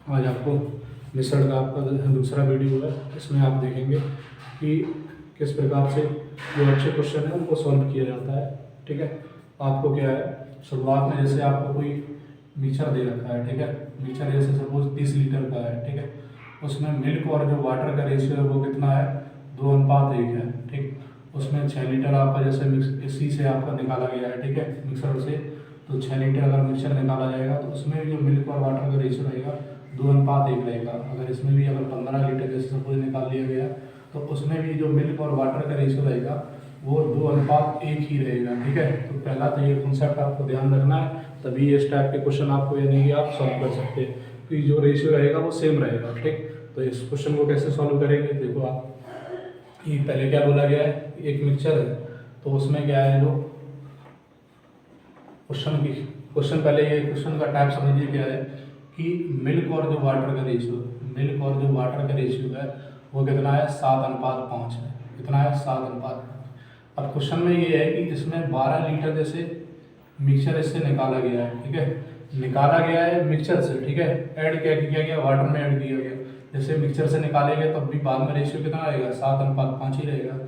आज आपको मिसळ का आपका दूसरा वीडियो है। इसमें आप देखेंगे कि किस प्रकार से जो अच्छे क्वेश्चन है उनको सॉल्व किया जाता है। ठीक है, आपको क्या है, शुरुआत में जैसे आपको कोई मिक्सचर दे रखा है, ठीक है, मिक्सचर जैसे सपोज 30 लीटर का है, ठीक है, उसमें मिल्क और जो वाटर का रेशियो है वो कितना है, 2:1 है। ठीक, उसमें 6 लीटर आपका जैसे इसी से आपका निकाला गया है, ठीक है, मिक्सर से, तो 6 लीटर अगर मिक्सचर निकाला जाएगा तो उसमें जो मिल्क और वाटर का रेशियो रहेगा 2:1 रहेगा। अगर इसमें भी अगर 15 लीटर जैसे सपोज निकाल लिया गया तो उसमें भी जो मिल्क और वाटर का रेशियो रहेगा वो 2:1 ही रहेगा। ठीक है, तो पहला तो ये कॉन्सेप्ट आपको ध्यान रखना है, तभी इस टाइप के क्वेश्चन आपको यानी कि आप सॉल्व कर सकते हैं कि जो रेशियो रहेगा वो सेम रहेगा। ठीक, तो इस क्वेश्चन को कैसे सॉल्व करेंगे, देखो आप, ये पहले क्या बोला गया है, एक मिक्सचर है तो उसमें क्या है, जो क्वेश्चन पहले ये क्वेश्चन का टाइप समझिए क्या है कि मिल्क और जो वाटर का रेशियो है वो कितना है, 7:5 है। कितना है, 7:5। अब क्वेश्चन में ये है कि इसमें 12 लीटर जैसे मिक्सचर इससे निकाला गया है, ठीक है, निकाला गया है मिक्सचर से, ठीक है, ऐड क्या किया गया, वाटर में ऐड किया गया। जैसे मिक्सचर से निकालेंगे तब भी बाद में रेशियो कितना रहेगा, 7:5 ही रहेगा।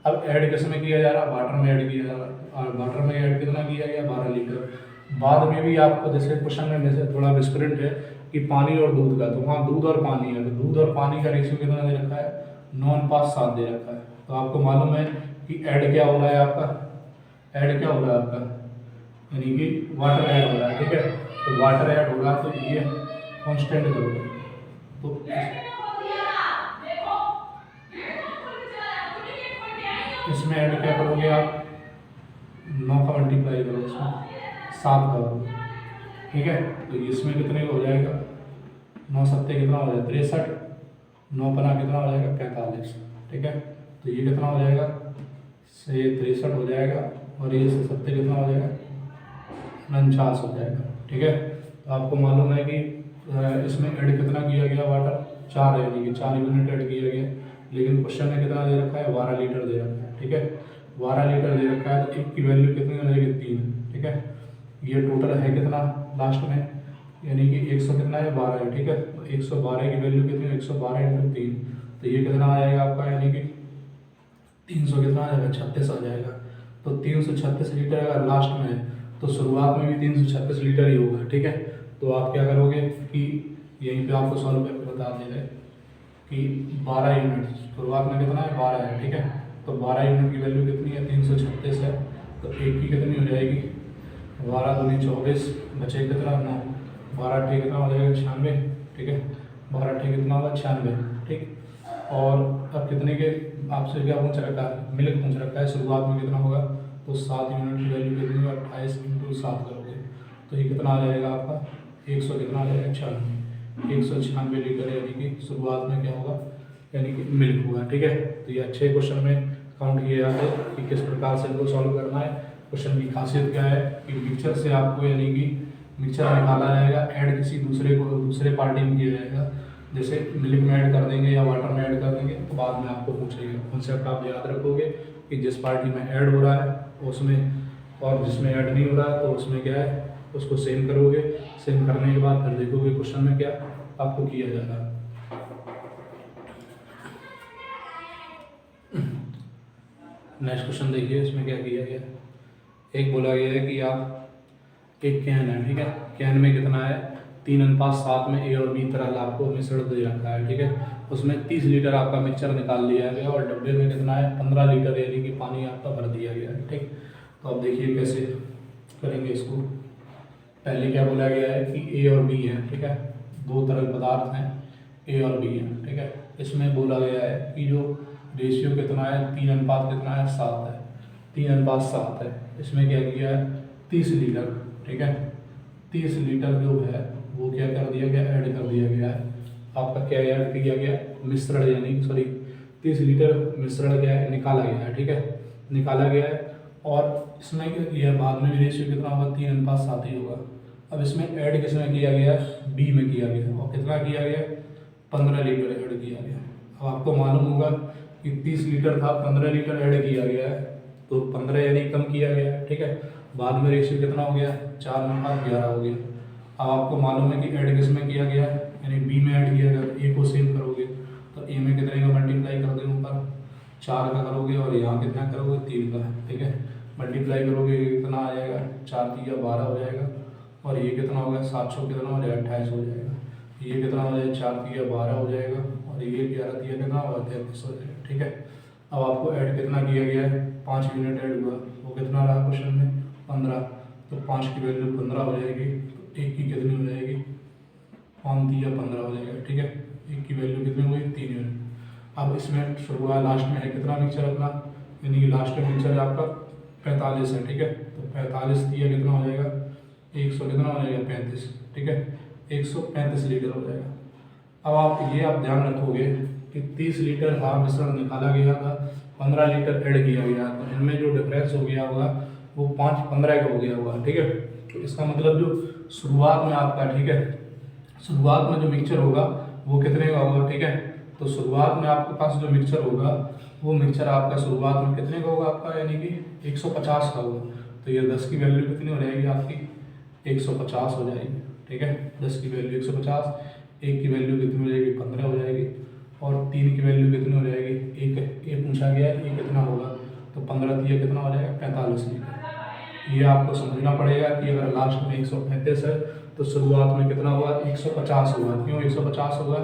अब ऐड किस में किया जा रहा है, वाटर में ऐड किया जा रहा है, और वाटर में ऐड कितना किया गया, 12 लीटर। बाद में भी आपको जैसे क्वेश्चन में जैसे थोड़ा डिफरेंट है कि पानी और दूध का, तो वहाँ दूध और पानी है, तो दूध और पानी का रेशियो कितना दे रखा है, 9:7 दे रखा है। तो आपको मालूम है कि ऐड क्या हो रहा है आपका, ऐड क्या हो रहा है आपका, यानी कि वाटर ऐड हो रहा है। ठीक है, तो वाटर ऐड हो रहा है तो ये कांस्टेंट करोगे तो इसमें ऐड क्या करोगे आप, 9 का मल्टीप्लाई करो, इसमें 7 का करोगे। ठीक है, तो इसमें कितने का हो जाएगा, 9 सत्ते कितना हो जाएगा, 63, 9 पना कितना हो जाएगा, 45। ठीक है, तो ये कितना हो जाएगा, से 63 हो जाएगा, और ये से सत्ते कितना हो जाएगा, 49 हो जाएगा। ठीक है, तो आपको मालूम है कि इसमें ऐड कितना किया गया, वाटर 4 है, यानी कि 4 यूनिट ऐड किया गया, लेकिन क्वेश्चन में कितना दे रखा है, 12 लीटर दे रखा है। ठीक है, 12 लीटर दे रखा है तो एक की वैल्यू कितनी हो जाएगी, 3। ठीक है, ये टोटल है कितना लास्ट में, यानी कि 100 कितना है, 12 है। ठीक है, तो 112 की वैल्यू कितनी है, 112 × 3, तो ये कितना आ जाएगा आपका, यानी कि 300 कितना आ जाएगा, 36 आ जाएगा। तो 336 लीटर अगर लास्ट में है तो शुरुआत में भी 336 लीटर ही होगा। ठीक है, तो आप क्या करोगे कि यहीं पे आपको सॉल्व करके बता दे रहे कि 12 यूनिट शुरुआत में कितना है, 12 है। ठीक है, तो 12 यूनिट की वैल्यू कितनी है, 336 है, तो एक की कितनी हो जाएगी, 12 दूनी 24, बचे कितना, 9, 12 ठीक कितना हो जाएगा, 96। ठीक है, 12 ठीक कितना होगा, 96। ठीक, और अब कितने के आपसे क्या पूछ रखा है, मिल्क पूछ रखा है, शुरुआत में कितना होगा, तो 7 यूनिट की वैल्यू कितनी है, 28 × 7 करोगे तो ये कितना आ जाएगा आपका, 100 कितना आ जाएगा, 96, 196 लीटर, यानी कि शुरुआत में क्या होगा, यानी कि मिल्क होगा। ठीक है, तो ये अच्छे क्वेश्चन में काउंट किए जाते हैं कि किस प्रकार से इनको सॉल्व करना है। क्वेश्चन की खासियत क्या है कि मिक्सचर से आपको यानी कि मिक्सचर निकाला जाएगा, ऐड किसी दूसरे पार्टी में किया जाएगा, जैसे मिल्क में ऐड कर देंगे या वाटर में ऐड कर देंगे तो बाद में आपको पूछेगा। कॉन्सेप्ट आप याद रखोगे कि जिस पार्टी में ऐड हो रहा है उसमें, और जिसमें ऐड नहीं हो रहा है तो उसमें क्या है, उसको सेम करोगे, सेम करने के बाद फिर देखोगे क्वेश्चन में क्या आपको किया जा रहा है। नेक्स्ट क्वेश्चन देखिए, इसमें क्या किया गया, एक बोला गया है कि आप एक कैन है, ठीक है, कैन में कितना है, 3:7 में ए और बी तरह आपको मिश्रण दे रखा है। ठीक है, उसमें 30 लीटर आपका मिक्सचर निकाल लिया गया और डब्बे में कितना है, 15 लीटर यानी कि पानी आपका भर दिया गया है। ठीक, तो अब देखिए कैसे करेंगे इसको। पहले क्या बोला गया है कि ए और बी है, ठीक है, 2 तरल पदार्थ हैं, ए और बी है। ठीक है, इसमें बोला गया है कि जो रेशियो कितना है, 3:7 है, 3:7 है। इसमें क्या किया है, 30 लीटर, ठीक है, 30 लीटर जो है वो क्या कर दिया गया, ऐड कर दिया गया है। आपका क्या ऐड किया गया, मिश्रण, यानी सॉरी 30 लीटर मिश्रण क्या है, निकाला गया है। ठीक है, निकाला गया है, और इसमें क्या किया, बाद में भी रेशियो कितना होगा, 3:7 ही होगा। अब इसमें ऐड किसमें किया गया, बी में किया गया, और कितना किया गया, 15 लीटर ऐड किया गया। अब आपको मालूम होगा कि 30 लीटर था, 15 लीटर ऐड किया गया है, तो 15 यानी कम किया गया है। ठीक है, बाद में रेशियो कितना हो गया, 4:11 हो गया। अब आपको मालूम है कि ऐड किस में किया गया है, यानी बी में ऐड किया गया। ए को सेम करोगे तो ए में कितने का मल्टीप्लाई कर दोगे, ऊपर 4 का करोगे और यहाँ कितना करोगे 3 का, ठीक है। मल्टीप्लाई करोगे कितना आ जाएगा, 4 3 12 हो जाएगा, और ये कितना होगा 700 कितना हो जाएगा 28 हो जाएगा। ये कितना हो जाएगा 4 3 12 हो जाएगा, और ये 11 3 कितना होगा 33 हो जाएगा, ठीक है। अब आपको ऐड कितना किया गया है, 5 यूनिट ऐड हुआ, वो कितना रहा क्वेश्चन में 15, तो 5 की वैल्यू 15 हो जाएगी, तो 1 की कितनी हो जाएगी 5 3 15 हो जाएगा, ठीक है। 1 की वैल्यू कितनी हुई 3 यूनिट। अब इसमें शुरुआत लास्ट में है कितना मिक्सचर अपना, यानी कि लास्ट में मिक्सचर आपका 45 है, ठीक है। तो 45 दिया कितना हो जाएगा 100 कितना हो जाएगा 35, ठीक है। 135 लीटर हो जाएगा। अब आप ध्यान रखोगे कि 30 लीटर भाप मिश्रण निकाला गया था, 15 लीटर ऐड किया गया, तो इनमें जो डिफरेंस हो गया होगा वो 5-15 का हो गया होगा, ठीक है। तो इसका मतलब जो शुरुआत में आपका, ठीक है, शुरुआत में जो मिक्सचर होगा वो कितने का होगा, ठीक है। तो शुरुआत में आपके पास जो मिक्सचर होगा वो मिक्सचर आपका शुरुआत में कितने का होगा आपका, यानी कि 150 का होगा। तो ये 10 की वैल्यू कितनी हो जाएगी आपकी 150 हो जाएगी, ठीक है। 10 की वैल्यू 150, 1 की वैल्यू कितनी हो जाएगी 15 हो जाएगी, और 3 की वैल्यू कितनी हो जाएगी, ये पूछा गया है ये कितना होगा, तो 15 दिया कितना हो जाएगा 45 लीटर। ये आपको समझना पड़ेगा कि अगर लास्ट में 135 है तो शुरुआत में कितना होगा 150 होगा। क्यों 150 होगा,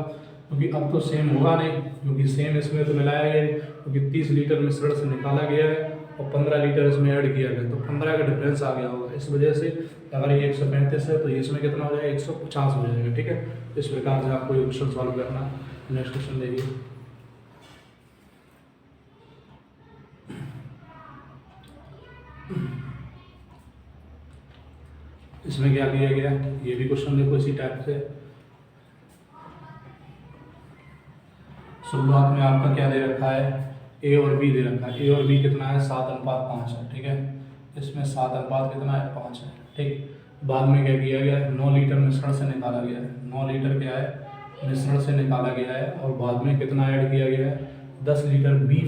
क्योंकि अब तो सेम होगा नहीं, क्योंकि सेम इसमें तो मिलाया गया है, क्योंकि 30 लीटर मिश्रण से निकाला गया है और 15 लीटर इसमें ऐड किया गया, तो 15 का डिफरेंस आ गया होगा। इस वजह से अगर ये 135 है तो इसमें कितना हो जाएगा 150 हो जाएगा, ठीक है। इस प्रकार से आपको ये क्वेश्चन सॉल्व करना। नेक्स्ट क्वेश्चन देखिए। इसमें क्या किया गया, ये भी क्वेश्चन देखो इसी टाइप से। शुरुआत में आपका क्या दे रखा है, ए और बी दे रखा है। ए और बी कितना है 7:5 है, ठीक है। इसमें 7 कितना है 5 है, ठीक। बाद में क्या किया गया है 9 लीटर मिश्रण से निकाला गया है। 9 लीटर क्या है मिश्रण से निकाला गया है, और बाद में कितना ऐड किया गया है 10 लीटर बी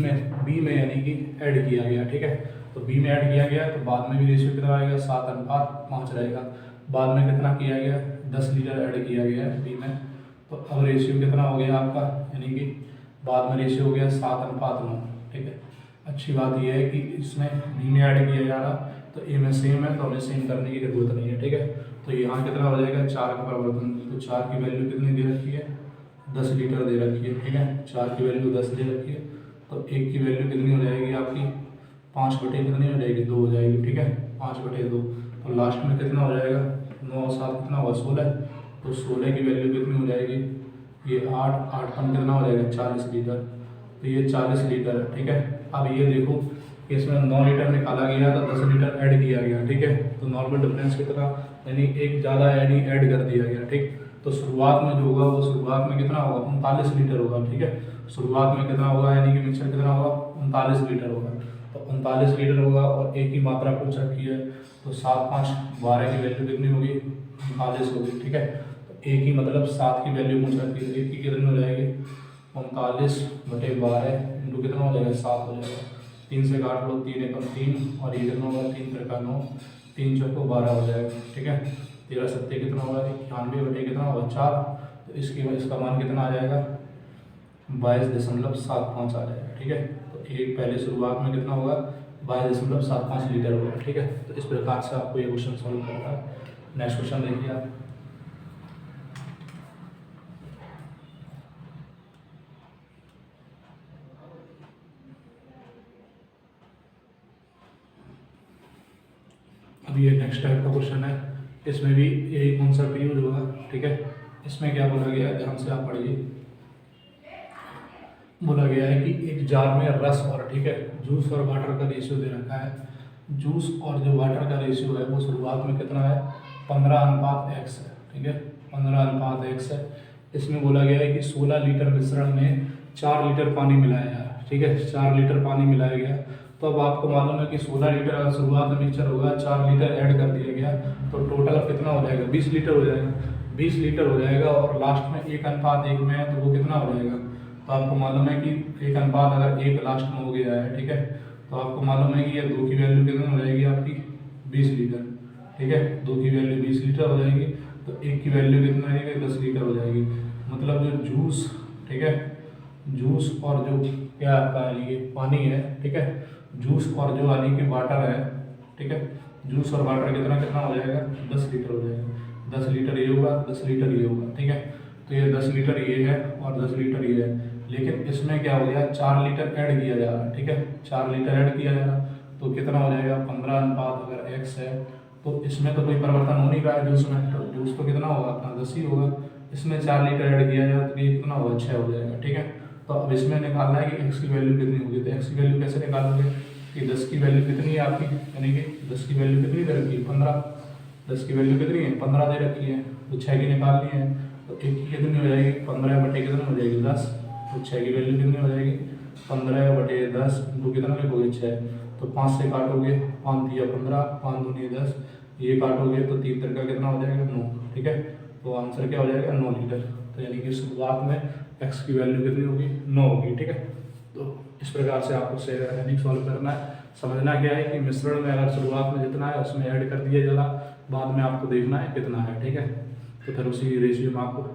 में यानी कि ऐड किया गया, ठीक है। तो बी में ऐड किया गया तो बाद में भी रेशियो कितना आएगा 7:5 रहेगा। बाद में कितना किया गया 10 लीटर ऐड किया गया है बी में, तो अब रेशियो कितना हो गया आपका, यानी कि बाद में रेशियो हो गया 7:9, ठीक है। अच्छी बात यह है कि इसमें बी में ऐड किया जा रहा तो ए में सेम है, तो हमें सेम करने की जरूरत नहीं है, ठीक है। तो यहाँ कितना हो जाएगा 4 का परिवर्तन, तो 4 की वैल्यू कितनी दे रखी है 10 लीटर दे रखी है, ठीक है। 4 की वैल्यू 10 दे रखी है, तो 1 की वैल्यू कितनी हो जाएगी आपकी 5/, कितनी हो जाएगी 2 हो जाएगी, ठीक है। 5/2, तो लास्ट में कितना हो जाएगा 9 7 कितना होगा 16, तो 16 की वैल्यू कितनी हो जाएगी, ये 8 कितना हो जाएगा 40 लीटर, तो ये 40 लीटर है, ठीक है। अब ये देखो कि इसमें 9 लीटर निकाला गया था, 10 लीटर ऐड किया गया, ठीक है। तो नॉर्मल डिफरेंस कितना, यानी एक ज़्यादा ऐड कर दिया गया, ठीक। तो शुरुआत में जो होगा वो शुरुआत में कितना होगा 39 लीटर होगा, ठीक है। शुरुआत में कितना होगा, यानी कि मिक्सचर कितना होगा 39 लीटर होगा, तो 39 लीटर होगा, और एक ही मात्रा पूछ रखी है, तो 7 5 12 की वैल्यू कितनी होगी 39 होगी, ठीक है। तो एक ही मतलब 7 की वैल्यू पूछ रखी है, एक की कितनी हो जाएगी 39/12 इंटू कितना हो जाएगा 7 हो जाएगा। 3 से काट लो, 3 एकम 3, और ये कितना होगा 3 3 9, 3 4 12 हो जाएगा, ठीक है। 13 7 कितना होगा 91 कितना होगा 4, तो इसका मान कितना आ जाएगा 22.75 आ जाएगा, ठीक है। तो एक पहले शुरुआत में कितना होगा 22.75 लीटर होगा, ठीक है। तो इस प्रकार से आपको ये क्वेश्चन सॉल्व करना है। नेक्स्ट क्वेश्चन देखिए आप। अब ये नेक्स्ट टाइप का क्वेश्चन है, इसमें भी यही कॉन्सेप्ट यूज होगा, ठीक है। इसमें क्या बोला गया है, ध्यान से आप पढ़िए। बोला गया है कि एक जार में रस और, ठीक है, जूस और वाटर का रेशियो दे रखा है। जूस और जो वाटर का रेशियो है वो शुरुआत में कितना है 15:x है, ठीक है। 15:x है। इसमें बोला गया है कि 16 लीटर मिश्रण में 4 लीटर पानी मिलाया गया, ठीक है। 4 लीटर पानी मिलाया गया, तो अब आपको मालूम है कि 16 लीटर अगर शुरुआत में मिक्सचर होगा, 4 लीटर ऐड कर दिया गया, तो टोटल अब कितना हो जाएगा 20 लीटर हो जाएगा। 20 लीटर हो जाएगा, और लास्ट में 1:1 में है, तो वो कितना हो जाएगा, तो आपको मालूम है कि 1:1 अगर 1 लास्ट में हो गया है, ठीक है, तो आपको मालूम है कि ये 2 की वैल्यू कितनी हो जाएगी आपकी 20 लीटर, ठीक है। 2 की वैल्यू 20 लीटर हो जाएगी, तो तो एक की वैल्यू कितना रहेगी 10 लीटर हो जाएगी। मतलब जो जूस, ठीक है, जूस और जो क्या आपका ये पानी है, ठीक है, जूस और जो यानी कि वाटर है, ठीक है, जूस और वाटर कितना कितना हो जाएगा 10 लीटर हो जाएगा। 10 लीटर ये होगा, 10 लीटर ये होगा, ठीक है। तो ये 10 लीटर ये है और 10 लीटर ये है, लेकिन इसमें क्या हो गया 4 लीटर ऐड किया जा रहा है, ठीक है, 4 लीटर ऐड किया जा रहा है। तो कितना हो जाएगा 15 अनुपात अगर x है तो इसमें तो कोई परिवर्तन हो नहीं रहा है जूस में, तो जूस तो कितना होगा अपना 10 ही होगा। इसमें 4 लीटर ऐड किया जाए तो ये कितना होगा 6 हो जाएगा, ठीक है। तो अब इसमें निकालना है कि x की वैल्यू कितनी होगी। तो x की वैल्यू कैसे निकालोगे कि 10 की वैल्यू कितनी है आपकी, यानी कि 10 की वैल्यू कितनी दे रखी है 15, 10 की वैल्यू कितनी है 15 दे रखी है, तो 6 की निकालनी है। तो एक की कितनी हो जाएगी 15 बटे कितनी हो जाएगी 10, तो 6 की वैल्यू कितनी हो जाएगी 15 बटे 10 इंटू कितना लिखोगे 6, तो 5 से काटोगे 5 दिया 15, 5 दूनी 10, ये काटोगे तो 3 तक का कितना हो जाएगा 9, ठीक है। तो आंसर क्या हो जाएगा 9 लीटर। तो यानी कि शुरुआत में x की वैल्यू कितनी होगी 9 होगी, ठीक है। तो इस प्रकार से आपको यानी सॉल्व करना है। समझना क्या है कि मिश्रण में अगर शुरुआत में जितना है उसमें ऐड कर दिया जा रहा, बाद में आपको देखना है कितना है, ठीक है। तो फिर उसी रेशियो में आपको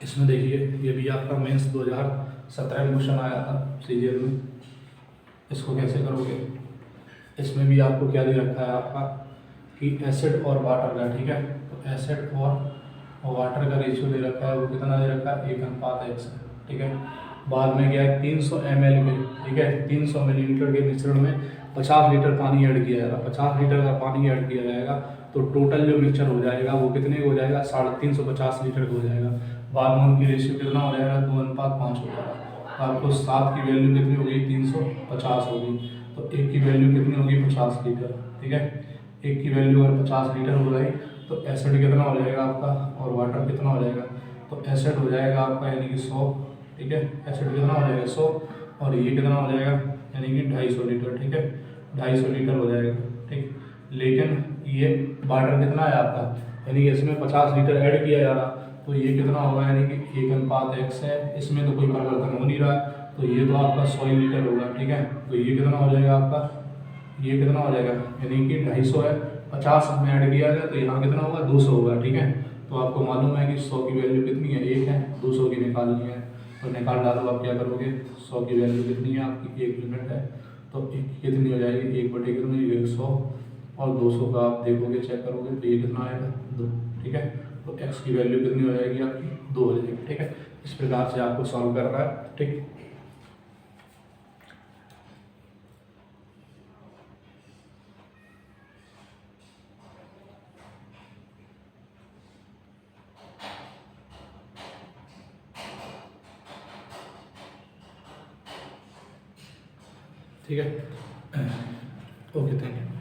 इसमें देखिए, ये भी आपका मेंस 2017 में क्वेश्चन आया था सीजीएल में। इसको कैसे करोगे, इसमें भी आपको क्या दे रखा है आपका कि एसिड और वाटर का, ठीक है। तो एसिड और वाटर का रेशियो दे रखा है, वो कितना दे रखा है 1:1 है, ठीक है। बाद में क्या है 300 ml में, ठीक है, 300 मिलीलीटर के मिश्रण में 50 लीटर पानी ऐड किया जाएगा। 50 लीटर का पानी ऐड किया जाएगा तो टोटल जो मिक्सचर हो जाएगा वो कितने हो जाएगा 350 लीटर का हो जाएगा। बाद में उनकी रेशियो कितना हो जाएगा 2:5 हो जाएगा। तो आपको 7 की वैल्यू कितनी हो गई 350 होगी। तो एक की वैल्यू कितनी होगी 50 लीटर, ठीक है। एक की वैल्यू अगर 50 लीटर हो जाएगी तो एसिड कितना हो जाएगा आपका और वाटर कितना हो जाएगा, तो एसिड हो जाएगा आपका यानी कि 100, ठीक है, एसिड कितना हो जाएगा 100 और ये कितना हो जाएगा यानी कि 250 लीटर, ठीक है, 250 लीटर हो जाएगा, ठीक। लेकिन ये वाटर कितना है आपका, यानी कि इसमें 50 लीटर ऐड किया जा रहा, तो ये कितना होगा यानी कि 1:1 है, इसमें तो कोई परिवर्तन हो नहीं रहा है, तो ये तो आपका 100 लीटर होगा, ठीक है। तो ये कितना हो जाएगा आपका, ये कितना हो जाएगा यानी कि 250 है, 50 में ऐड किया गया तो यहाँ कितना होगा 200 होगा, ठीक है। तो आपको मालूम है कि 100 की वैल्यू कितनी है 1 है, 200 की निकालनी है, तो निकाल डालो। आप क्या करोगे 100 की वैल्यू कितनी है आपकी 1 यूनिट है, तो एक कितनी हो जाएगी 1 बटे कितनी 100 और 200 का आप देखोगे चेक करोगे तो ये कितना आएगा 2, ठीक है। तो x की वैल्यू कितनी हो जाएगी आपकी 2 हो जाएगी, ठीक है। इस प्रकार से आपको सॉल्व करना है, ठीक। ठीक है, ओके, थैंक यू।